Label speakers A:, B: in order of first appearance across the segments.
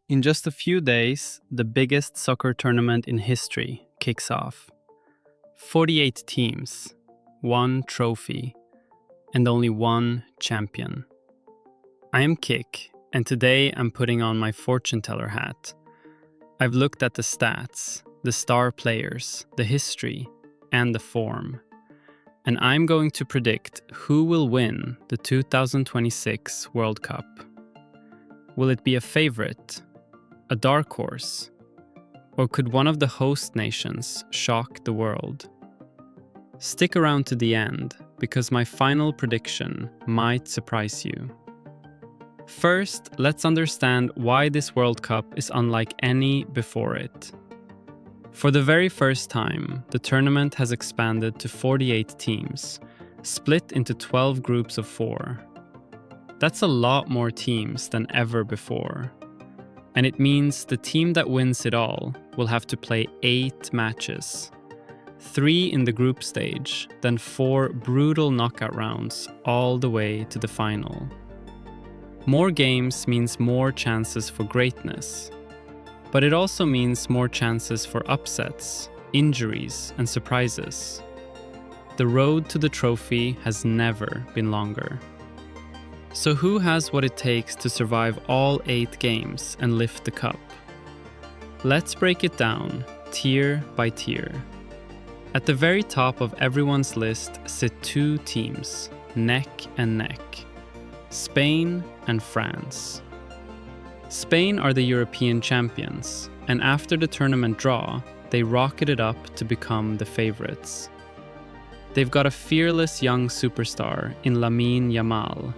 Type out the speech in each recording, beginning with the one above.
A: In just a few days, the biggest soccer tournament in history kicks off. 48 teams, one trophy, and only one champion. I am Kik, and today I'm putting on my fortune teller hat. I've looked at the stats, the star players, the history, and the form. And I'm going to predict who will win the 2026 World Cup. Will it be a favorite? A dark horse? Or could one of the host nations shock the world? Stick around to the end, because my final prediction might surprise you. First, let's understand why this World Cup is unlike any before it. For the very first time, the tournament has expanded to 48 teams, split into 12 groups of 4. That's a lot more teams than ever before. And it means the team that wins it all will have to play 8 matches. 3 in the group stage, then 4 brutal knockout rounds all the way to the final. More games means more chances for greatness. But it also means more chances for upsets, injuries, and surprises. The road to the trophy has never been longer. So who has what it takes to survive all 8 games and lift the cup? Let's break it down, tier by tier. At the very top of everyone's list sit 2 teams, neck and neck: Spain and France. Spain are the European champions, and after the tournament draw, they rocketed up to become the favorites. They've got a fearless young superstar in Lamine Yamal,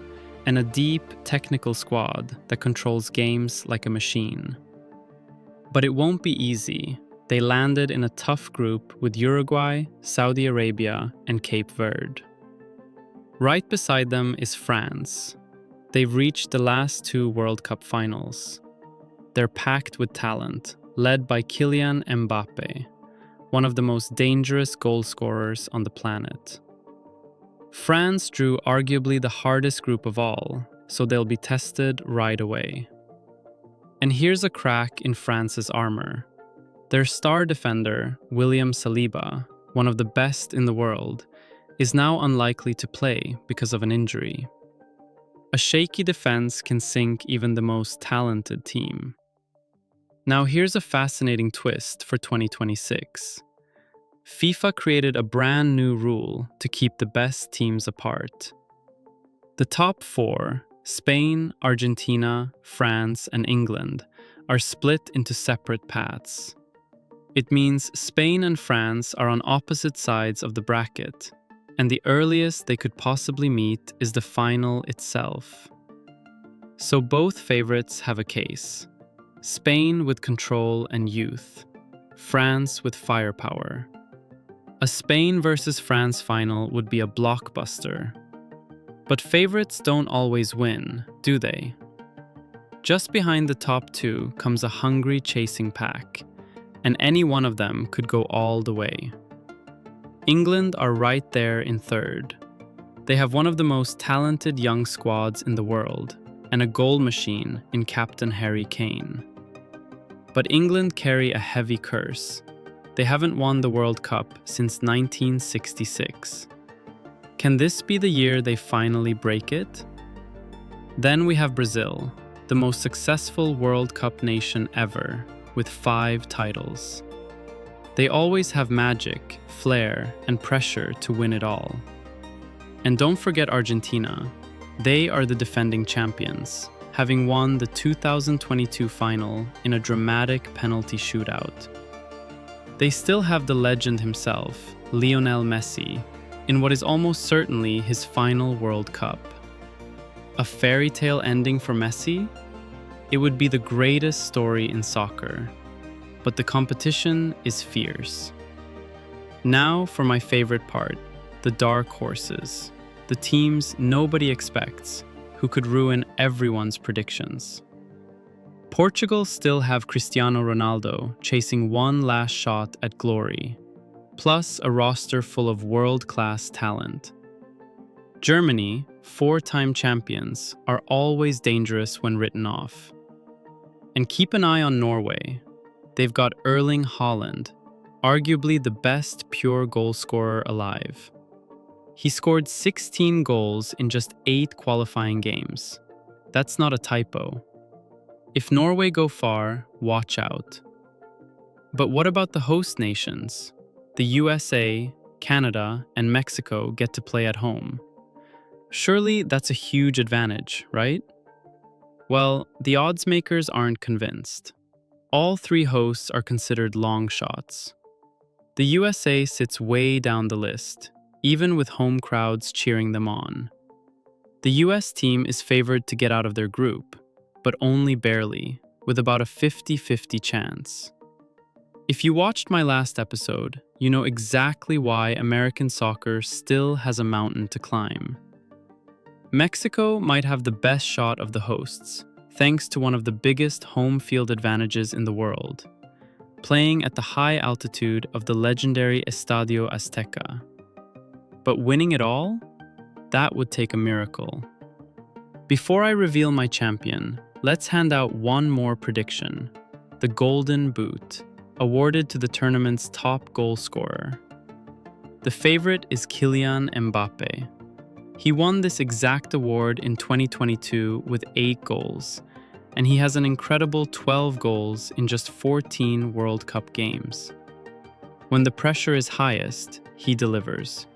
A: and a deep technical squad that controls games like a machine. But it won't be easy. They landed in a tough group with Uruguay, Saudi Arabia, and Cape Verde. Right beside them is France. They've reached the last 2 World Cup finals. They're packed with talent, led by Kylian Mbappe, one of the most dangerous goal scorers on the planet. France drew arguably the hardest group of all, so they'll be tested right away. And here's a crack in France's armor. Their star defender, William Saliba, one of the best in the world, is now unlikely to play because of an injury. A shaky defense can sink even the most talented team. Now here's a fascinating twist for 2026. FIFA created a brand new rule to keep the best teams apart. The top 4, Spain, Argentina, France, and England, are split into separate paths. It means Spain and France are on opposite sides of the bracket, and the earliest they could possibly meet is the final itself. So both favorites have a case. Spain with control and youth, France with firepower. A Spain versus France final would be a blockbuster. But favorites don't always win, do they? Just behind the top 2 comes a hungry chasing pack, and any one of them could go all the way. England are right there in third. They have one of the most talented young squads in the world, and a goal machine in Captain Harry Kane. But England carry a heavy curse. They haven't won the World Cup since 1966. Can this be the year they finally break it? Then we have Brazil, the most successful World Cup nation ever, with 5 titles. They always have magic, flair, and pressure to win it all. And don't forget Argentina. They are the defending champions, having won the 2022 final in a dramatic penalty shootout. They still have the legend himself, Lionel Messi, in what is almost certainly his final World Cup. A fairy tale ending for Messi? It would be the greatest story in soccer. But the competition is fierce. Now for my favorite part, the dark horses, the teams nobody expects, who could ruin everyone's predictions. Portugal still have Cristiano Ronaldo chasing one last shot at glory, plus a roster full of world-class talent. Germany, 4-time champions, are always dangerous when written off. And keep an eye on Norway. They've got Erling Haaland, arguably the best pure goal scorer alive. He scored 16 goals in just 8 qualifying games. That's not a typo. If Norway go far, watch out. But what about the host nations? The USA, Canada, and Mexico get to play at home. Surely that's a huge advantage, right? Well, the odds makers aren't convinced. All 3 hosts are considered long shots. The USA sits way down the list, even with home crowds cheering them on. The US team is favored to get out of their group, but only barely, with about a 50-50 chance. If you watched my last episode, you know exactly why American soccer still has a mountain to climb. Mexico might have the best shot of the hosts, thanks to one of the biggest home field advantages in the world, playing at the high altitude of the legendary Estadio Azteca. But winning it all? That would take a miracle. Before I reveal my champion, let's hand out one more prediction: the Golden Boot, awarded to the tournament's top goal scorer. The favorite is Kylian Mbappe. He won this exact award in 2022 with 8 goals, and he has an incredible 12 goals in just 14 World Cup games. When the pressure is highest, he delivers.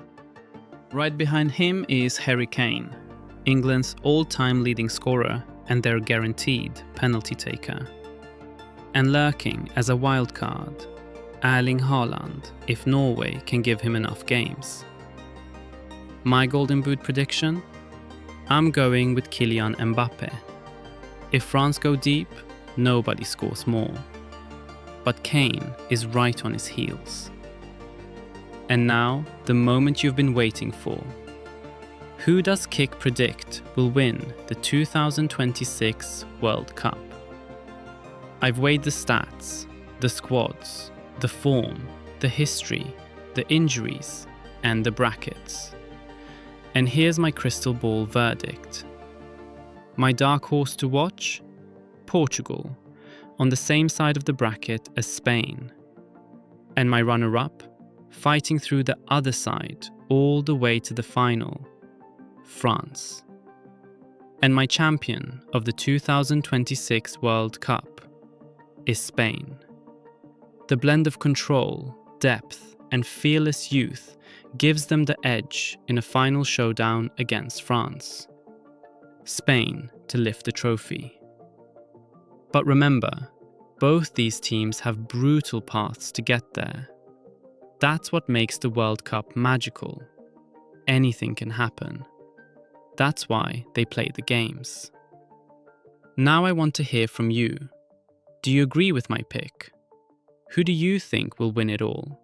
A: Right behind him is Harry Kane, England's all-time leading scorer and their guaranteed penalty taker. And lurking as a wild card, Erling Haaland, if Norway can give him enough games. My Golden Boot prediction? I'm going with Kylian Mbappe. If France go deep, nobody scores more. But Kane is right on his heels. And now, the moment you've been waiting for. Who does Kick predict will win the 2026 World Cup? I've weighed the stats, the squads, the form, the history, the injuries, and the brackets. And here's my crystal ball verdict. My dark horse to watch? Portugal, on the same side of the bracket as Spain. And my runner-up? Fighting through the other side all the way to the final, France. And my champion of the 2026 World Cup is Spain. The blend of control, depth, and fearless youth gives them the edge in a final showdown against France. Spain to lift the trophy. But remember, both these teams have brutal paths to get there. That's what makes the World Cup magical. Anything can happen. That's why they play the games. Now I want to hear from you. Do you agree with my pick? Who do you think will win it all?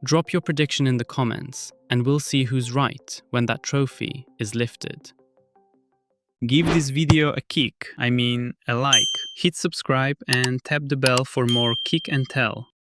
A: Drop your prediction in the comments and we'll see who's right when that trophy is lifted. Give this video a kick, a like. Hit subscribe and tap the bell for more kick and tell.